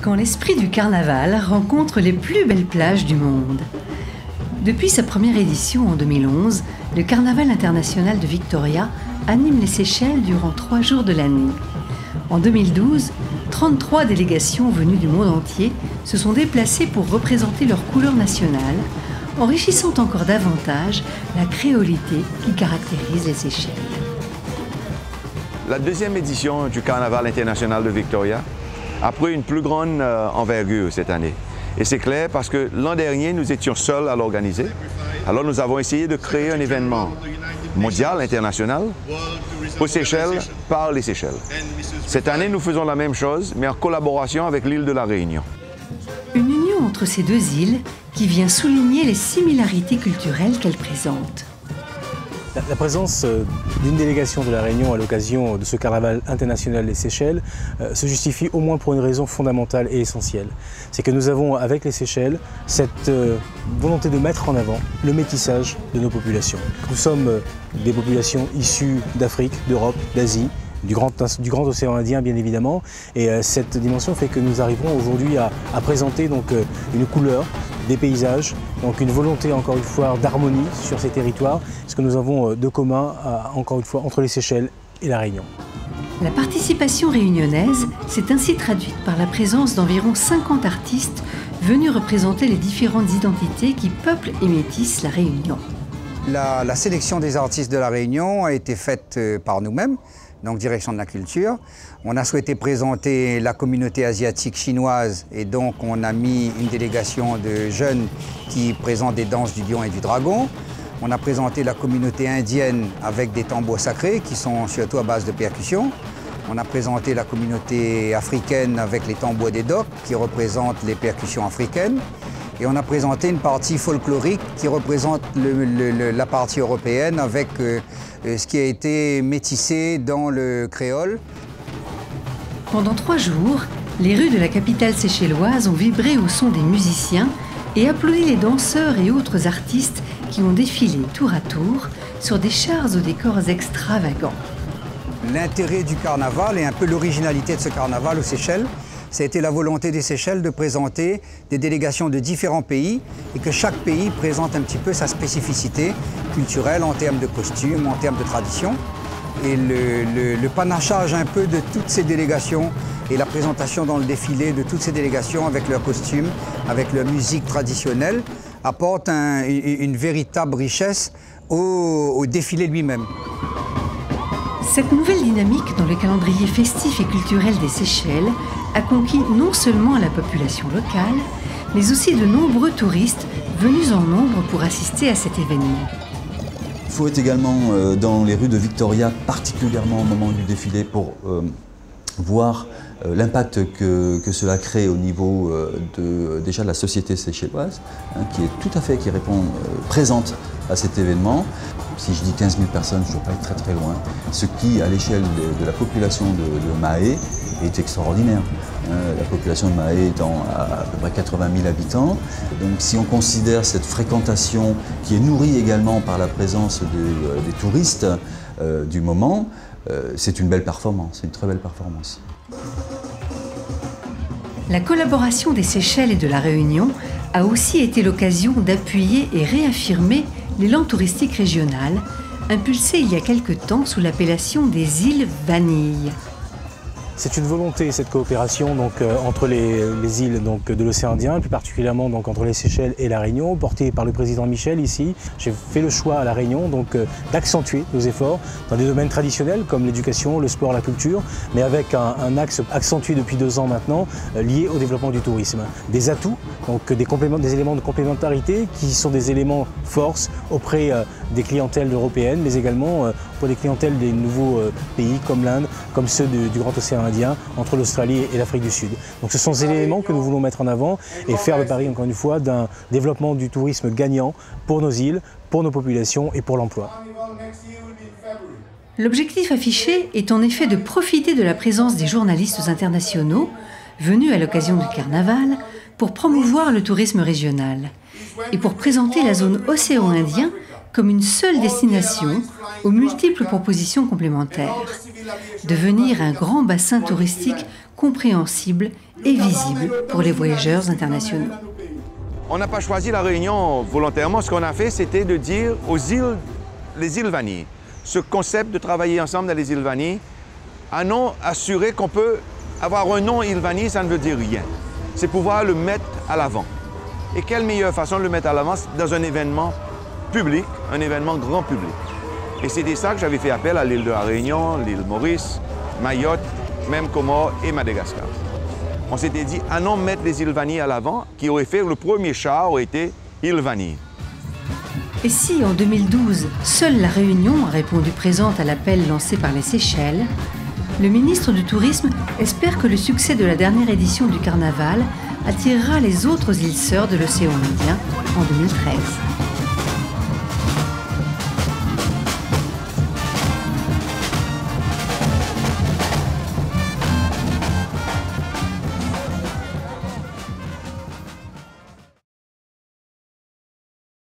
quand l'esprit du carnaval rencontre les plus belles plages du monde. Depuis sa première édition en 2011, le Carnaval international de Victoria anime les Seychelles durant 3 jours de l'année. En 2012, 33 délégations venues du monde entier se sont déplacées pour représenter leurs couleurs nationales, enrichissant encore davantage la créolité qui caractérise les Seychelles. La deuxième édition du Carnaval international de Victoria a pris une plus grande envergure cette année. Et c'est clair parce que l'an dernier, nous étions seuls à l'organiser. Alors nous avons essayé de créer un événement mondial, international, aux Seychelles, par les Seychelles. Cette année, nous faisons la même chose, mais en collaboration avec l'île de la Réunion. Une union entre ces deux îles qui vient souligner les similarités culturelles qu'elles présentent. La présence d'une délégation de la Réunion à l'occasion de ce carnaval international des Seychelles se justifie au moins pour une raison fondamentale et essentielle. C'est que nous avons avec les Seychelles cette volonté de mettre en avant le métissage de nos populations. Nous sommes des populations issues d'Afrique, d'Europe, d'Asie, du grand océan Indien bien évidemment, et cette dimension fait que nous arrivons aujourd'hui à présenter donc une couleur, des paysages, donc une volonté encore une fois d'harmonie sur ces territoires, ce que nous avons de commun encore une fois entre les Seychelles et la Réunion. La participation réunionnaise s'est ainsi traduite par la présence d'environ 50 artistes venus représenter les différentes identités qui peuplent et métissent la Réunion. La sélection des artistes de la Réunion a été faite par nous-mêmes, donc direction de la culture. On a souhaité présenter la communauté asiatique chinoise et donc on a mis une délégation de jeunes qui présentent des danses du lion et du dragon. On a présenté la communauté indienne avec des tambours sacrés qui sont surtout à base de percussions. On a présenté la communauté africaine avec les tambours des docs qui représentent les percussions africaines. Et on a présenté une partie folklorique qui représente la partie européenne avec ce qui a été métissé dans le créole. Pendant 3 jours, les rues de la capitale séchelloise ont vibré au son des musiciens et applaudi les danseurs et autres artistes qui ont défilé tour à tour sur des chars aux décors extravagants. L'intérêt du carnaval et un peu l'originalité de ce carnaval aux Seychelles, ça a été la volonté des Seychelles de présenter des délégations de différents pays et que chaque pays présente un petit peu sa spécificité culturelle en termes de costumes, en termes de tradition. Et le panachage un peu de toutes ces délégations et la présentation dans le défilé de toutes ces délégations avec leurs costumes, avec leur musique traditionnelle, apporte une véritable richesse au défilé lui-même. Cette nouvelle dynamique dans le calendrier festif et culturel des Seychelles a conquis non seulement la population locale, mais aussi de nombreux touristes venus en nombre pour assister à cet événement. Il faut être également dans les rues de Victoria, particulièrement au moment du défilé, pour voir l'impact que cela crée au niveau déjà de la société séchelloise, qui répond présente à cet événement. Si je dis 15 000 personnes, je ne dois pas être très loin, ce qui, à l'échelle de la population de Mahé, est extraordinaire. La population de Mahé étant à peu près 80 000 habitants. Donc si on considère cette fréquentation qui est nourrie également par la présence des touristes du moment, c'est une belle performance, une très belle performance. La collaboration des Seychelles et de la Réunion a aussi été l'occasion d'appuyer et réaffirmer l'élan touristique régional, impulsé il y a quelque temps sous l'appellation des îles Vanille. C'est une volonté, cette coopération donc, entre les îles donc, de l'océan Indien, plus particulièrement donc, entre les Seychelles et la Réunion, portée par le président Michel ici. J'ai fait le choix à la Réunion d'accentuer nos efforts dans des domaines traditionnels comme l'éducation, le sport, la culture, mais avec un axe accentué depuis 2 ans maintenant, lié au développement du tourisme. Des atouts, donc des éléments de complémentarité qui sont des éléments force auprès des clientèles européennes, mais également pour des clientèles des nouveaux pays comme l'Inde, comme ceux du Grand Océan Indien, entre l'Australie et l'Afrique du Sud. Donc ce sont ces éléments que nous voulons mettre en avant et faire le pari, encore une fois, d'un développement du tourisme gagnant pour nos îles, pour nos populations et pour l'emploi. L'objectif affiché est en effet de profiter de la présence des journalistes internationaux venus à l'occasion du carnaval pour promouvoir le tourisme régional et pour présenter la zone océan Indien comme une seule destination aux multiples propositions complémentaires. Devenir un grand bassin touristique compréhensible et visible pour les voyageurs internationaux. On n'a pas choisi la Réunion volontairement. Ce qu'on a fait, c'était de dire aux îles, les îles Vanille, ce concept de travailler ensemble dans les îles Vanille, un nom assuré qu'on peut avoir un nom île Vanille, ça ne veut dire rien. C'est pouvoir le mettre à l'avant. Et quelle meilleure façon de le mettre à l'avant dans un événement public, un événement grand public. Et c'était ça que j'avais fait appel à l'île de la Réunion, l'île Maurice, Mayotte, même Comores et Madagascar. On s'était dit, allons mettre les îles Vanille à l'avant, qui aurait fait le premier char aurait été île Vanille. Et si en 2012, seule la Réunion a répondu présente à l'appel lancé par les Seychelles, le ministre du Tourisme espère que le succès de la dernière édition du carnaval attirera les autres îles sœurs de l'océan Indien en 2013.